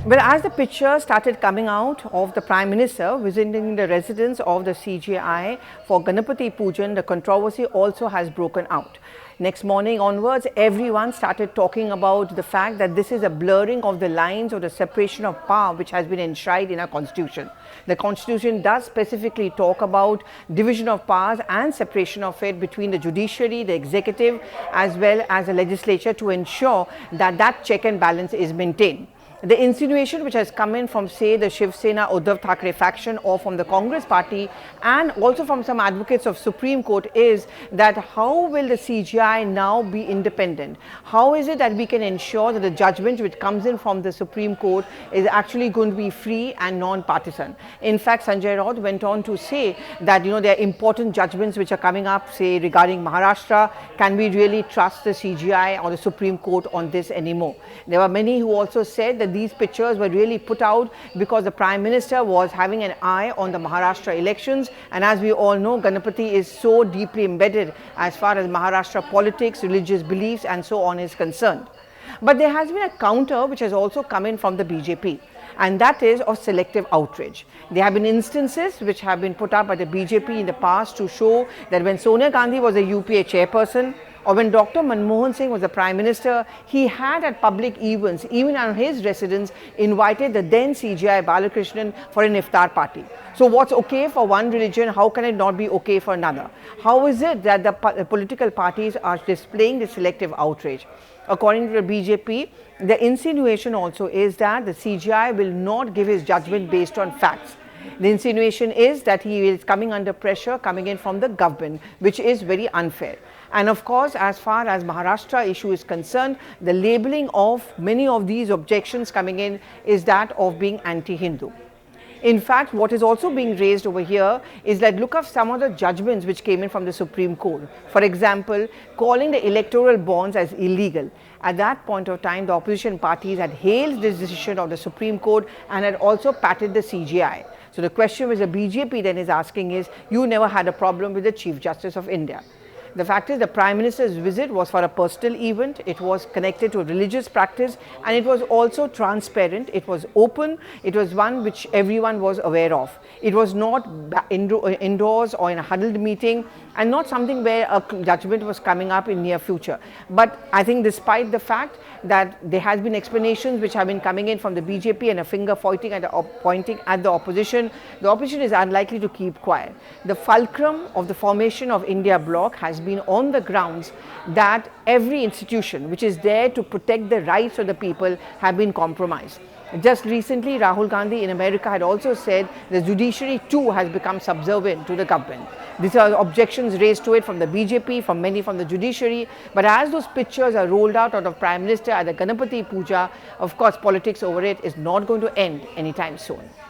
Well, as the pictures started coming out of the Prime Minister visiting the residence of the CGI for Ganpati Puja, the controversy also has broken out. Next morning onwards, everyone started talking about the fact that this is a blurring of the lines or the separation of power which has been enshrined in our constitution. The constitution does specifically talk about division of powers and separation of it between the judiciary, the executive as well as the legislature to ensure that that check and balance is maintained. The insinuation which has come in from, say, the Shiv Sena Uddhav Thackeray faction or from the Congress party and also from some advocates of Supreme Court is that how will the CGI now be independent? How is it that we can ensure that the judgment which comes in from the Supreme Court is actually going to be free and non-partisan? In fact, Sanjay Raut went on to say that, there are important judgments which are coming up, say, regarding Maharashtra. Can we really trust the CGI or the Supreme Court on this anymore? There were many who also said that these pictures were really put out because the Prime Minister was having an eye on the Maharashtra elections, and as we all know, Ganpati is so deeply embedded as far as Maharashtra politics, religious beliefs and so on is concerned. But there has been a counter which has also come in from the BJP, and that is of selective outrage. There have been instances which have been put up by the BJP in the past to show that when Sonia Gandhi was a UPA chairperson, or when Dr. Manmohan Singh was the Prime Minister, he had at public events, even on his residence, invited the then CGI Balakrishnan for an iftar party. So what's okay for one religion, how can it not be okay for another? How is it that the political parties are displaying the selective outrage? According to the BJP, the insinuation also is that the CGI will not give his judgment based on facts. The insinuation is that he is coming under pressure coming in from the government, which is very unfair. And of course, as far as Maharashtra issue is concerned, the labeling of many of these objections coming in is that of being anti-Hindu. In fact, what is also being raised over here is that look at some of the judgments which came in from the Supreme Court. For example, calling the electoral bonds as illegal. At that point of time, the opposition parties had hailed this decision of the Supreme Court and had also patted the CGI. So the question which the BJP then is asking is, you never had a problem with the Chief Justice of India. The fact is the Prime Minister's visit was for a personal event, it was connected to a religious practice and it was also transparent, it was open, it was one which everyone was aware of. It was not indoors or in a huddled meeting and not something where a judgment was coming up in near future. But I think despite the fact that there has been explanations which have been coming in from the BJP and a finger pointing at the opposition is unlikely to keep quiet. The fulcrum of the formation of India bloc has been on the grounds that every institution which is there to protect the rights of the people have been compromised. Just recently, Rahul Gandhi in America had also said the judiciary too has become subservient to the government. These are objections raised to it from the BJP, from many from the judiciary. But as those pictures are rolled out of Prime Minister at the Ganpati Puja, of course, politics over it is not going to end anytime soon.